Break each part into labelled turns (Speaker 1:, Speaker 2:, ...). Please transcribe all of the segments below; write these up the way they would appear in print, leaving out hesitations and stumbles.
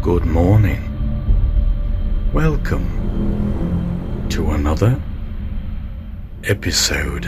Speaker 1: Good morning. Welcome to another episode.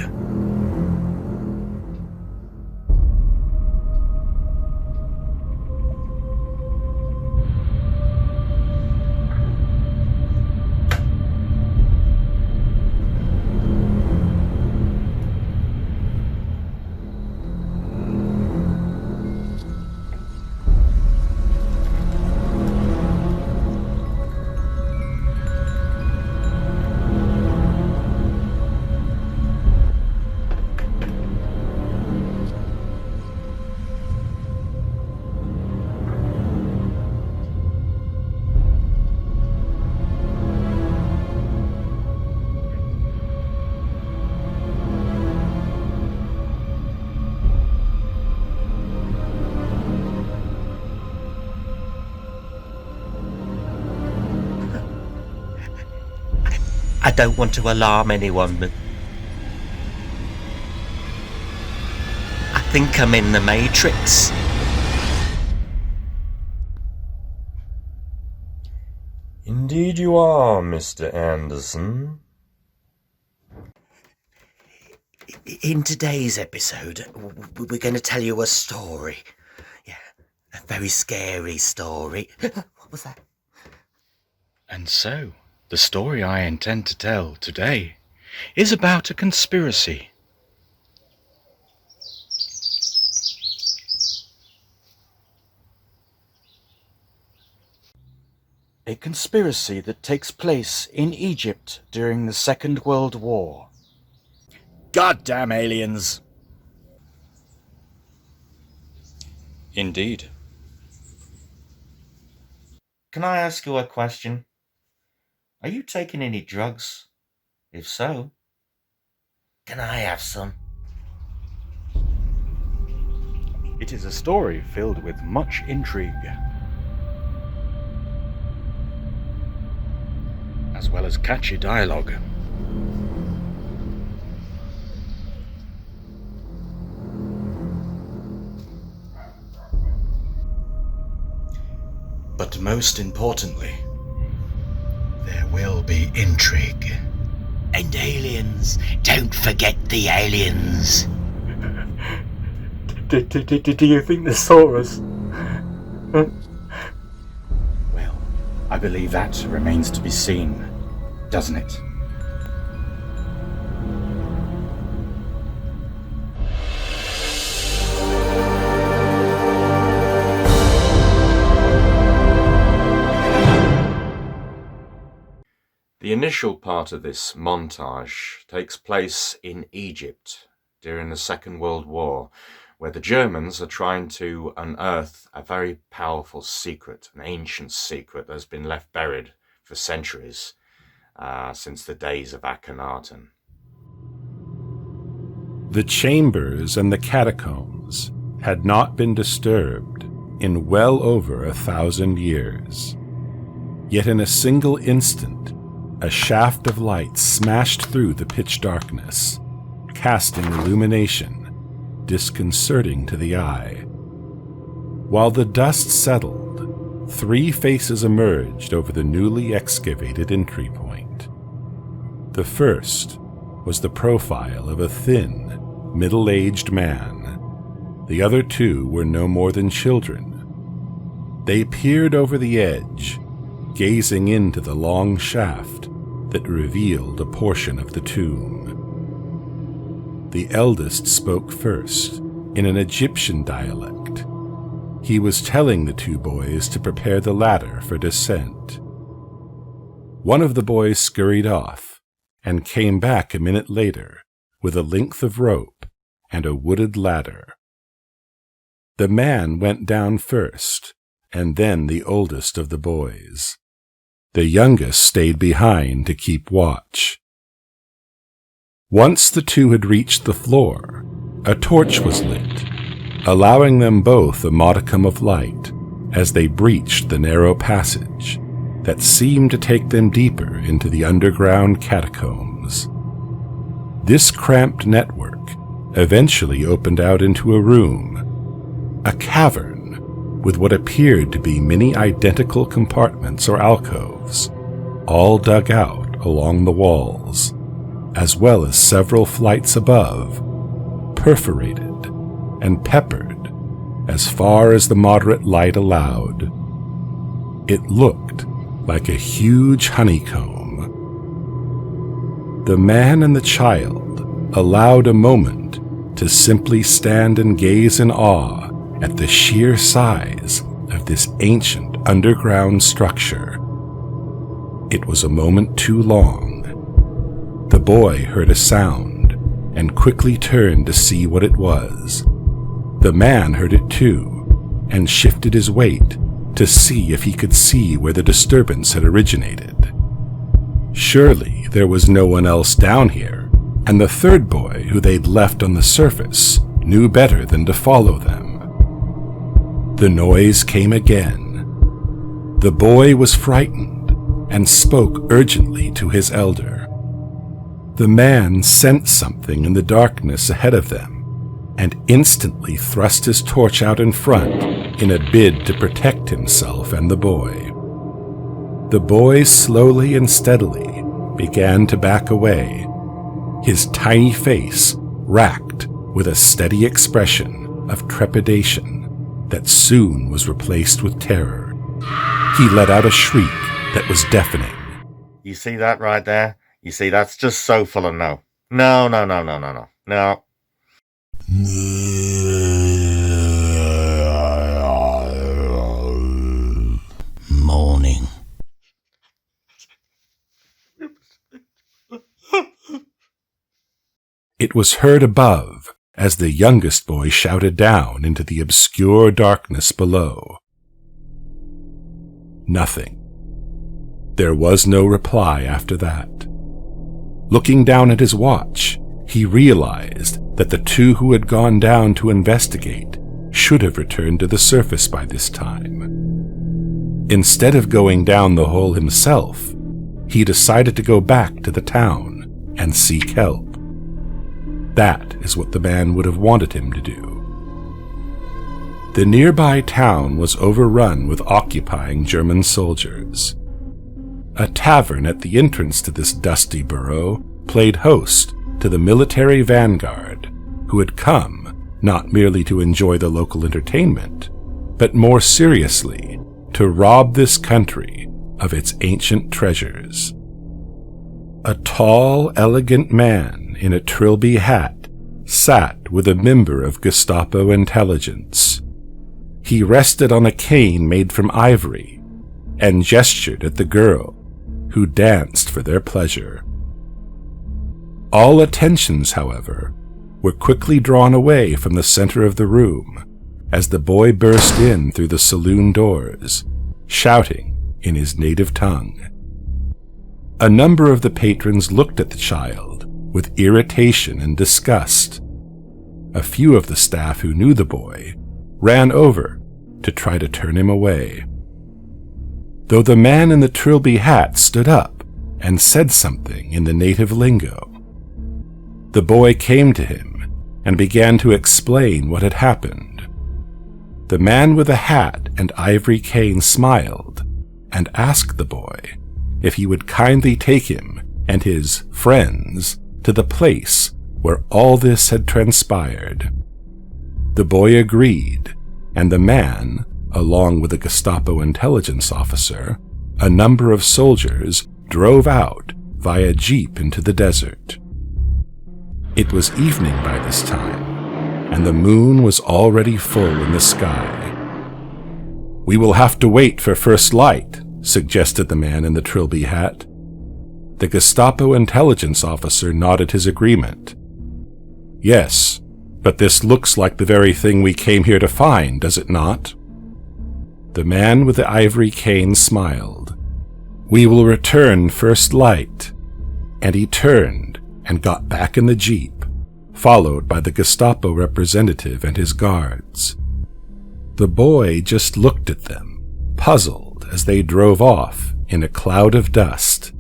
Speaker 2: I don't want to alarm anyone, but I think I'm in the Matrix.
Speaker 3: Indeed you are, Mr. Anderson.
Speaker 2: In today's episode, we're going to tell you a story. Yeah, a very scary story. What was that?
Speaker 1: And so, the story I intend to tell today is about a conspiracy. A conspiracy that takes place in Egypt during the Second World War. Goddamn aliens! Indeed.
Speaker 2: Can I ask you a question? Are you taking any drugs? If so, can I have some?
Speaker 1: It is a story filled with much intrigue, as well as catchy dialogue. But most importantly, there will be intrigue.
Speaker 2: And aliens. Don't forget the aliens.
Speaker 3: Do you think they saw us?
Speaker 1: Well, I believe that remains to be seen, doesn't it?
Speaker 3: The initial part of this montage takes place in Egypt during the Second World War, where the Germans are trying to unearth a very powerful secret, an ancient secret that has been left buried for centuries, since the days of Akhenaten.
Speaker 4: The chambers and the catacombs had not been disturbed in well over 1,000 years. Yet in a single instant, a shaft of light smashed through the pitch darkness, casting illumination, disconcerting to the eye. While the dust settled, 3 faces emerged over the newly excavated entry point. The first was the profile of a thin, middle-aged man. The other 2 were no more than children. They peered over the edge, gazing into the long shaft that revealed a portion of the tomb. The eldest spoke first, in an Egyptian dialect. He was telling the 2 boys to prepare the ladder for descent. One of the boys scurried off, and came back a minute later with a length of rope and a wooded ladder. The man went down first, and then the oldest of the boys. The youngest stayed behind to keep watch. Once the 2 had reached the floor, a torch was lit, allowing them both a modicum of light as they breached the narrow passage that seemed to take them deeper into the underground catacombs. This cramped network eventually opened out into a room, a cavern with what appeared to be many identical compartments or alcoves, all dug out along the walls, as well as several flights above, perforated and peppered as far as the moderate light allowed. It looked like a huge honeycomb. The man and the child allowed a moment to simply stand and gaze in awe at the sheer size of this ancient underground structure. It was a moment too long. The boy heard a sound and quickly turned to see what it was. The man heard it too and shifted his weight to see if he could see where the disturbance had originated. Surely there was no one else down here, and the third boy who they'd left on the surface knew better than to follow them. The noise came again. The boy was frightened and spoke urgently to his elder. The man sensed something in the darkness ahead of them and instantly thrust his torch out in front in a bid to protect himself and the boy. The boy slowly and steadily began to back away, his tiny face racked with a steady expression of trepidation that soon was replaced with terror. He let out a shriek that was deafening.
Speaker 3: You see that right there? You see, that's just so full of no. No.
Speaker 2: Morning.
Speaker 4: It was heard above as the youngest boy shouted down into the obscure darkness below. Nothing. There was no reply after that. Looking down at his watch, he realized that the two who had gone down to investigate should have returned to the surface by this time. Instead of going down the hole himself, he decided to go back to the town and seek help. That is what the man would have wanted him to do. The nearby town was overrun with occupying German soldiers. A tavern at the entrance to this dusty burrow played host to the military vanguard, who had come not merely to enjoy the local entertainment, but more seriously, to rob this country of its ancient treasures. A tall, elegant man in a trilby hat sat with a member of Gestapo intelligence. He rested on a cane made from ivory and gestured at the girl, who danced for their pleasure. All attentions, however, were quickly drawn away from the center of the room as the boy burst in through the saloon doors, shouting in his native tongue. A number of the patrons looked at the child with irritation and disgust. A few of the staff who knew the boy ran over to try to turn him away. Though the man in the trilby hat stood up and said something in the native lingo. The boy came to him and began to explain what had happened. The man with the hat and ivory cane smiled and asked the boy if he would kindly take him and his friends to the place where all this had transpired. The boy agreed, and the man, along with a Gestapo intelligence officer, a number of soldiers, drove out via jeep into the desert. It was evening by this time, and the moon was already full in the sky. "We will have to wait for first light," suggested the man in the trilby hat. The Gestapo intelligence officer nodded his agreement. "Yes, but this looks like the very thing we came here to find, does it not?" The man with the ivory cane smiled. "We will return first light," and he turned and got back in the jeep, followed by the Gestapo representative and his guards. The boy just looked at them, puzzled as they drove off in a cloud of dust,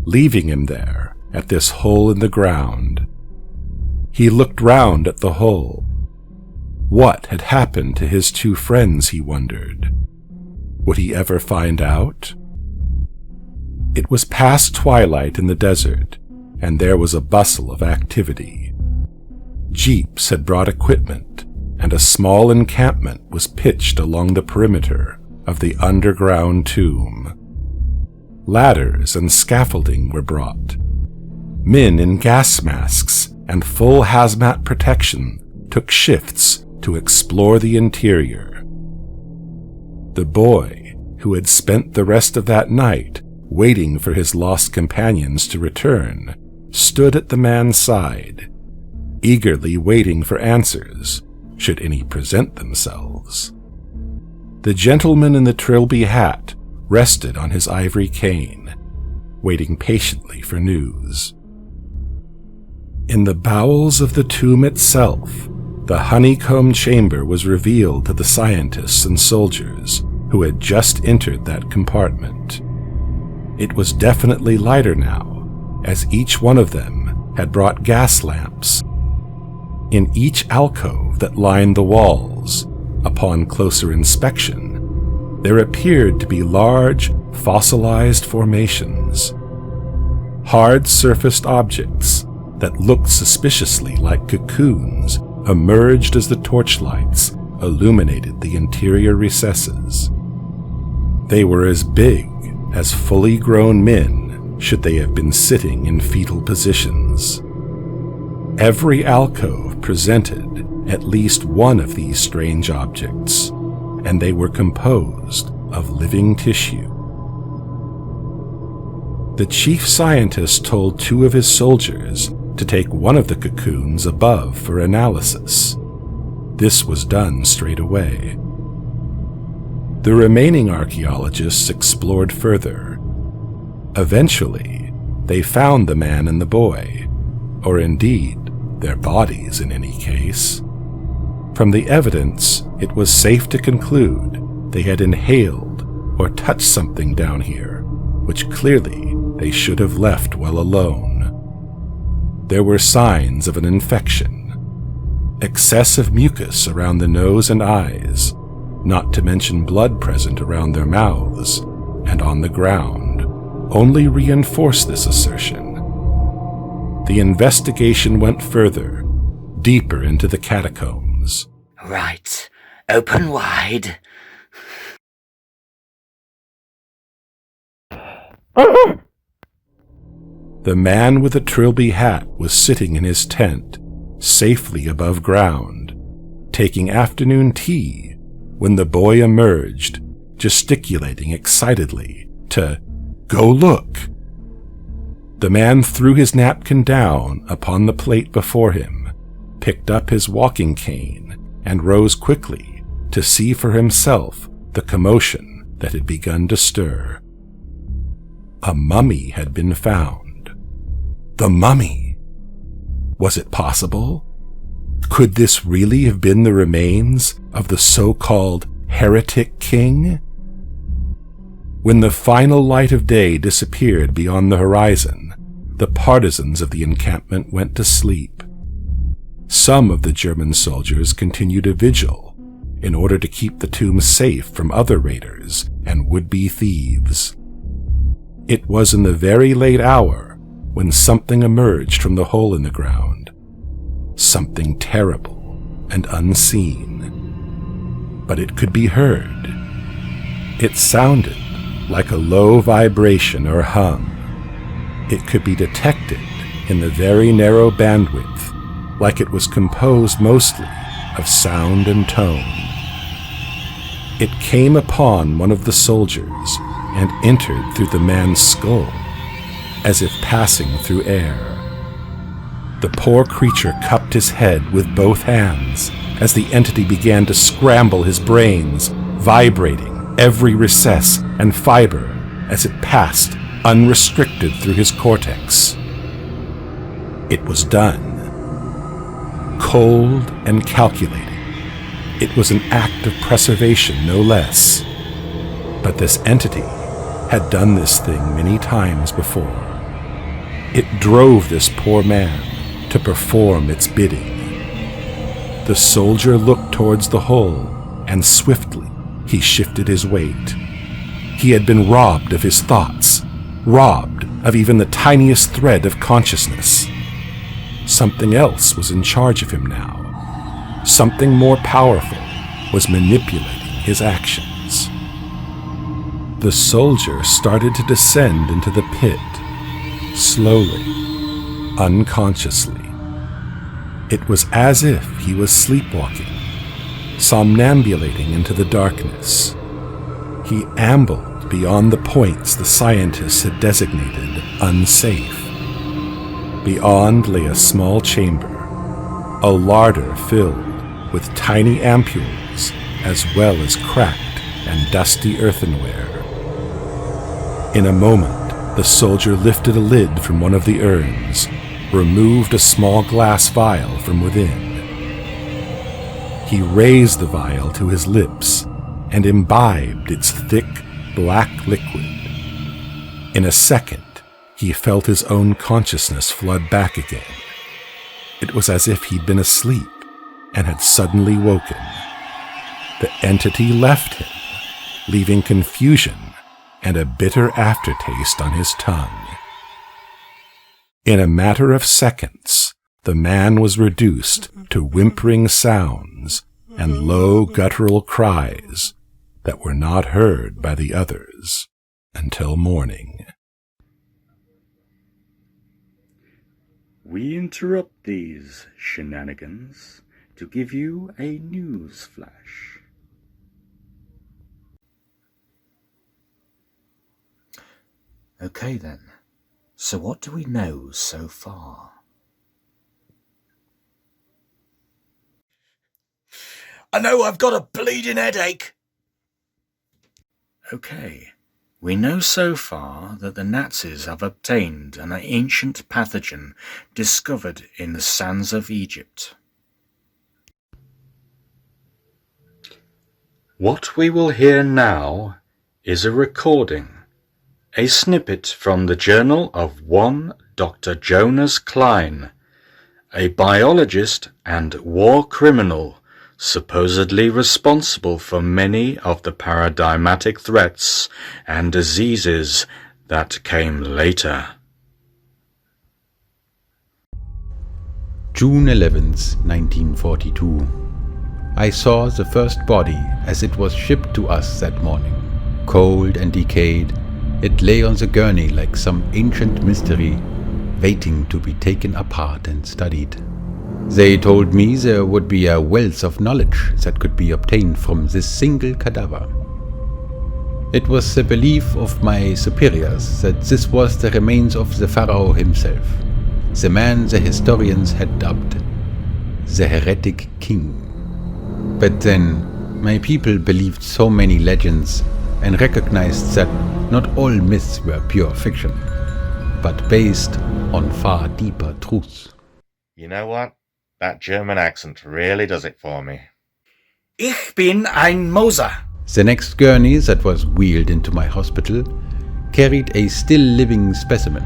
Speaker 4: leaving him there at this hole in the ground. He looked round at the hole. What had happened to his two friends, he wondered. Would he ever find out? It was past twilight in the desert, and there was a bustle of activity. Jeeps had brought equipment, and a small encampment was pitched along the perimeter of the underground tomb. Ladders and scaffolding were brought. Men in gas masks and full hazmat protection took shifts to explore the interior. The boy, who had spent the rest of that night waiting for his lost companions to return, stood at the man's side, eagerly waiting for answers, should any present themselves. The gentleman in the trilby hat rested on his ivory cane, waiting patiently for news. In the bowels of the tomb itself, the honeycomb chamber was revealed to the scientists and soldiers who had just entered that compartment. It was definitely lighter now, as each one of them had brought gas lamps. In each alcove that lined the walls, upon closer inspection, there appeared to be large, fossilized formations. Hard-surfaced objects that looked suspiciously like cocoons emerged as the torchlights illuminated the interior recesses. They were as big as fully grown men should they have been sitting in fetal positions. Every alcove presented at least one of these strange objects, and they were composed of living tissue. The chief scientist told two of his soldiers to take one of the cocoons above for analysis. This was done straight away. The remaining archaeologists explored further. Eventually, they found the man and the boy, or indeed, their bodies in any case. From the evidence, it was safe to conclude they had inhaled or touched something down here, which clearly they should have left well alone. There were signs of an infection. Excessive mucus around the nose and eyes, not to mention blood present around their mouths and on the ground, only reinforced this assertion. The investigation went further, deeper into the catacombs.
Speaker 2: Right. Open wide.
Speaker 4: The man with the trilby hat was sitting in his tent, safely above ground, taking afternoon tea when the boy emerged, gesticulating excitedly to go look. The man threw his napkin down upon the plate before him, picked up his walking cane, and rose quickly to see for himself the commotion that had begun to stir. A mummy had been found. The mummy! Was it possible? Could this really have been the remains of the so-called heretic king? When the final light of day disappeared beyond the horizon, the partisans of the encampment went to sleep. Some of the German soldiers continued a vigil in order to keep the tomb safe from other raiders and would-be thieves. It was in the very late hour when something emerged from the hole in the ground. Something terrible and unseen. But it could be heard. It sounded like a low vibration or hum. It could be detected in the very narrow bandwidth, like it was composed mostly of sound and tone. It came upon one of the soldiers and entered through the man's skull, as if passing through air. The poor creature cupped his head with both hands as the entity began to scramble his brains, vibrating every recess and fiber as it passed unrestricted through his cortex. It was done. Cold and calculating. It was an act of preservation, no less. But this entity had done this thing many times before. It drove this poor man to perform its bidding. The soldier looked towards the hole, and swiftly he shifted his weight. He had been robbed of his thoughts, robbed of even the tiniest thread of consciousness. Something else was in charge of him now. Something more powerful was manipulating his actions. The soldier started to descend into the pit, slowly, unconsciously. It was as if he was sleepwalking, somnambulating into the darkness. He ambled beyond the points the scientists had designated unsafe. Beyond lay a small chamber, a larder filled with tiny ampules as well as cracked and dusty earthenware. In a moment, the soldier lifted a lid from one of the urns, removed a small glass vial from within. He raised the vial to his lips and imbibed its thick, black liquid. In a second, he felt his own consciousness flood back again. It was as if he'd been asleep and had suddenly woken. The entity left him, leaving confusion and a bitter aftertaste on his tongue. In a matter of seconds, the man was reduced to whimpering sounds and low guttural cries that were not heard by the others until morning.
Speaker 1: We interrupt these shenanigans to give you a news flash.
Speaker 5: Okay then, so what do we know so far?
Speaker 2: I know I've got a bleeding headache.
Speaker 1: Okay, we know so far that the Nazis have obtained an ancient pathogen discovered in the sands of Egypt. What we will hear now is a recording, a snippet from the journal of one Dr. Jonas Klein, a biologist and war criminal supposedly responsible for many of the paradigmatic threats and diseases that came later.
Speaker 6: June 11th, 1942. I saw the first body as it was shipped to us that morning. Cold and decayed, it lay on the gurney like some ancient mystery, waiting to be taken apart and studied. They told me there would be a wealth of knowledge that could be obtained from this single cadaver. It was the belief of my superiors that this was the remains of the pharaoh himself, the man the historians had dubbed the heretic king. But then, my people believed so many legends and recognized that not all myths were pure fiction, but based on far deeper truths.
Speaker 3: You know what? That German accent really does it for me.
Speaker 2: Ich bin ein Moser.
Speaker 6: The next gurney that was wheeled into my hospital carried a still living specimen,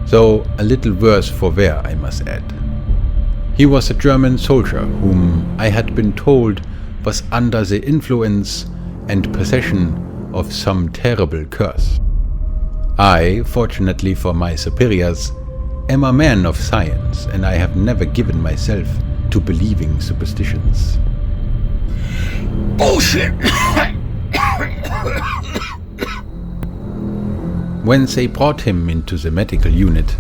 Speaker 6: though a little worse for wear, I must add. He was a German soldier whom I had been told was under the influence and possession of some terrible curse. I, fortunately for my superiors, am a man of science, and I have never given myself to believing superstitions.
Speaker 2: Bullshit!
Speaker 6: When they brought him into the medical unit,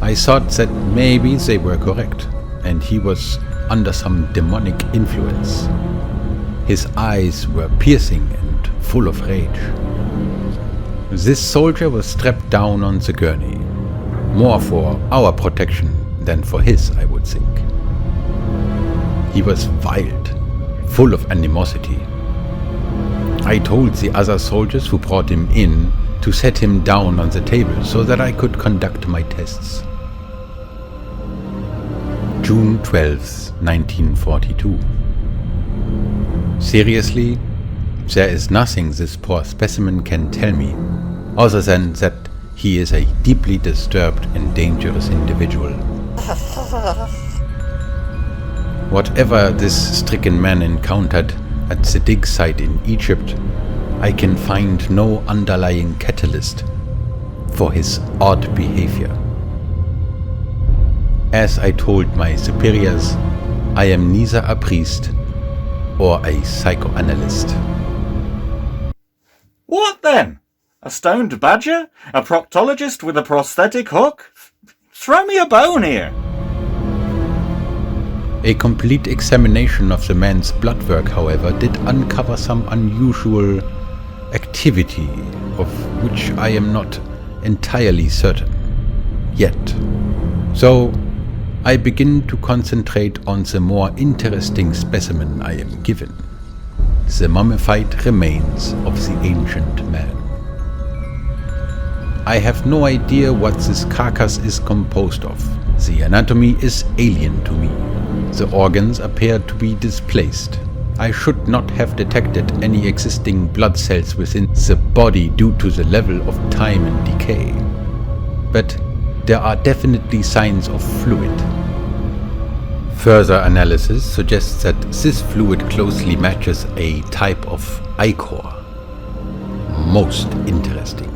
Speaker 6: I thought that maybe they were correct, and he was under some demonic influence. His eyes were piercing and full of rage. This soldier was strapped down on the gurney, more for our protection than for his, I would think. He was wild, full of animosity. I told the other soldiers who brought him in to set him down on the table so that I could conduct my tests. June 12th, 1942. Seriously, there is nothing this poor specimen can tell me, other than that he is a deeply disturbed and dangerous individual. Whatever this stricken man encountered at the dig site in Egypt, I can find no underlying catalyst for his odd behavior. As I told my superiors, I am neither a priest or a psychoanalyst.
Speaker 1: What then? A stoned badger? A proctologist with a prosthetic hook? Throw me a bone here.
Speaker 6: A complete examination of the man's blood work, however, did uncover some unusual activity of which I am not entirely certain yet. So I begin to concentrate on the more interesting specimen I am given, the mummified remains of the ancient man. I have no idea what this carcass is composed of. The anatomy is alien to me. The organs appear to be displaced. I should not have detected any existing blood cells within the body due to the level of time and decay. But there are definitely signs of fluid. Further analysis suggests that this fluid closely matches a type of ichor. Most interesting.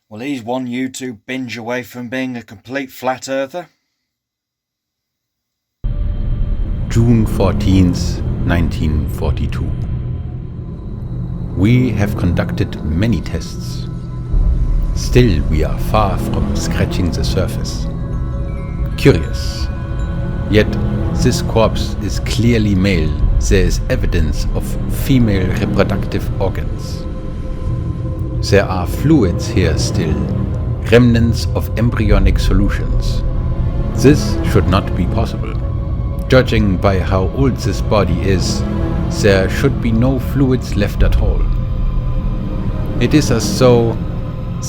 Speaker 1: Well, he's one YouTube binge away from being a complete flat earther.
Speaker 6: June 14th, 1942. We have conducted many tests. Still, we are far from scratching the surface. Curious. Yet, this corpse is clearly male. There is evidence of female reproductive organs. There are fluids here still, remnants of embryonic solutions. This should not be possible. Judging by how old this body is, there should be no fluids left at all. It is as though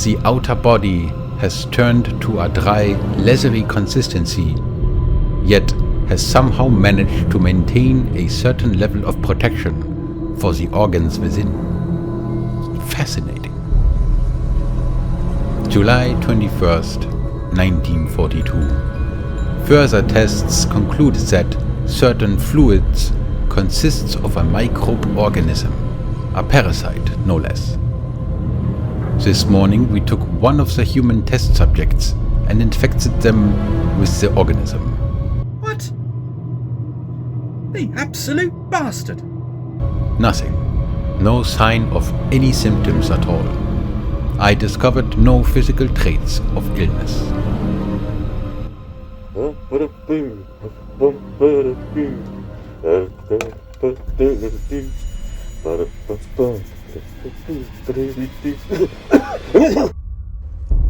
Speaker 6: the outer body has turned to a dry, leathery consistency, yet has somehow managed to maintain a certain level of protection for the organs within. Fascinating. July 21st, 1942. Further tests concluded that certain fluids consists of a microbe organism, a parasite no less. This morning we took one of the human test subjects and infected them with the organism.
Speaker 1: What? The absolute bastard.
Speaker 6: Nothing. No sign of any symptoms at all. I discovered no physical traits of illness.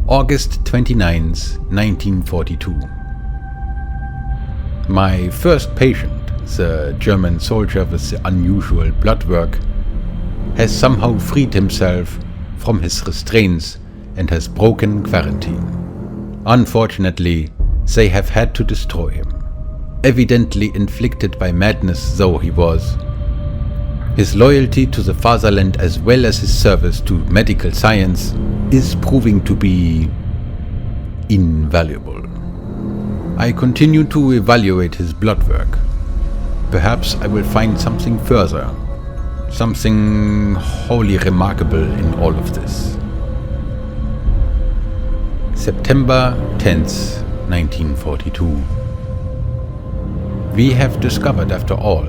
Speaker 6: August 29th, 1942. My first patient, the German soldier with the unusual blood work, has somehow freed himself from his restraints and has broken quarantine. Unfortunately, they have had to destroy him. Evidently inflicted by madness though he was, his loyalty to the fatherland as well as his service to medical science is proving to be invaluable. I continue to evaluate his blood work. Perhaps I will find something further, something wholly remarkable in all of this. September 10th, 1942. We have discovered, after all,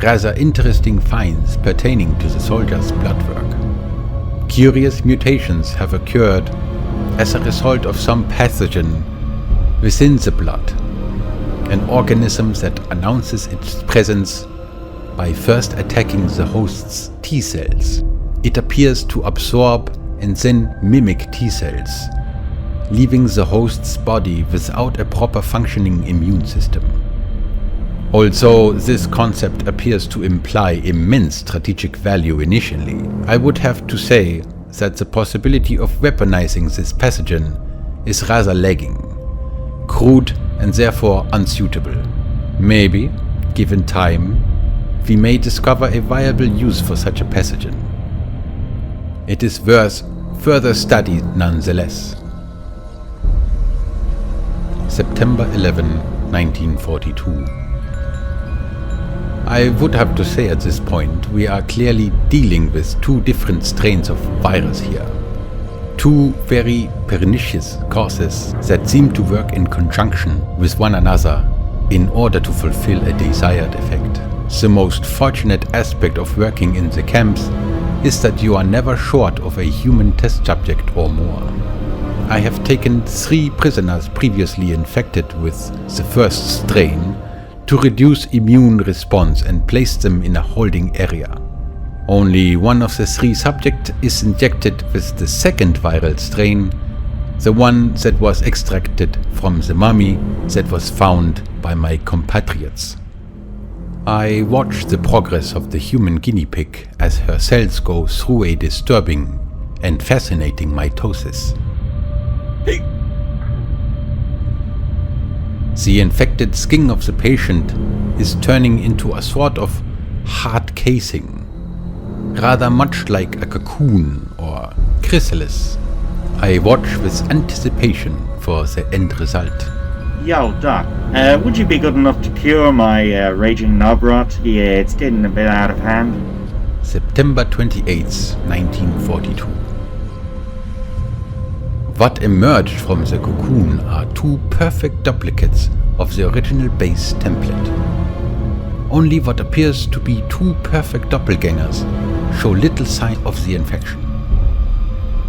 Speaker 6: rather interesting finds pertaining to the soldier's blood work. Curious mutations have occurred as a result of some pathogen within the blood, an organism that announces its presence by first attacking the host's T cells. It appears to absorb and then mimic T cells, leaving the host's body without a proper functioning immune system. Although this concept appears to imply immense strategic value initially, I would have to say that the possibility of weaponizing this pathogen is rather lagging, crude and therefore unsuitable. Maybe, given time, we may discover a viable use for such a pathogen. It is worth further study nonetheless. September 11, 1942. I would have to say at this point we are clearly dealing with two different strains of virus here. Two very pernicious causes that seem to work in conjunction with one another in order to fulfill a desired effect. The most fortunate aspect of working in the camps is that you are never short of a human test subject or more. I have taken 3 prisoners previously infected with the first strain to reduce immune response and place them in a holding area. Only one of the 3 subjects is injected with the second viral strain, the one that was extracted from the mummy that was found by my compatriots. I watch the progress of the human guinea pig as her cells go through a disturbing and fascinating mitosis. The infected skin of the patient is turning into a sort of hard casing, rather much like a cocoon or chrysalis. I watch with anticipation for the end result.
Speaker 7: Yo, Doc, would you be good enough to cure my raging knob rot? Yeah, it's getting a bit out of hand.
Speaker 6: September 28th, 1942. What emerged from the cocoon are 2 perfect duplicates of the original base template. Only what appears to be 2 perfect doppelgangers show little sign of the infection.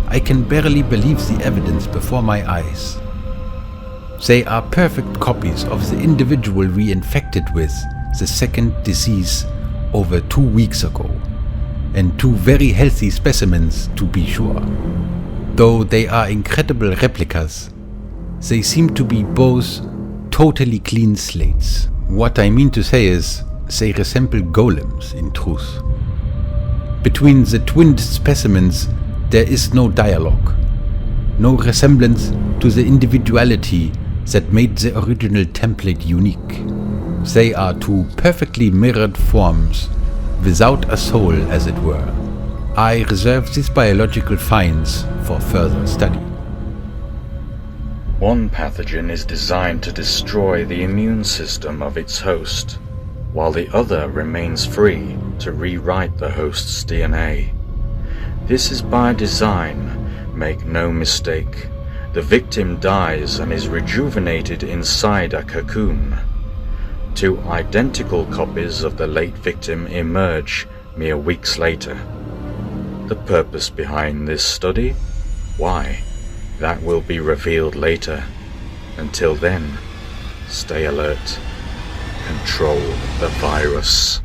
Speaker 6: I can barely believe the evidence before my eyes. They are perfect copies of the individual we infected with the second disease over 2 weeks ago, and 2 very healthy specimens to be sure. Though they are incredible replicas, they seem to be both totally clean slates. What I mean to say is, they resemble golems in truth. Between the twinned specimens, there is no dialogue, no resemblance to the individuality that made the original template unique. They are 2 perfectly mirrored forms, without a soul as it were. I reserve these biological finds for further study.
Speaker 1: One pathogen is designed to destroy the immune system of its host, while the other remains free to rewrite the host's DNA. This is by design, make no mistake. The victim dies and is rejuvenated inside a cocoon. 2 identical copies of the late victim emerge mere weeks later. The purpose behind this study? Why? That will be revealed later. Until then, stay alert. Control the virus.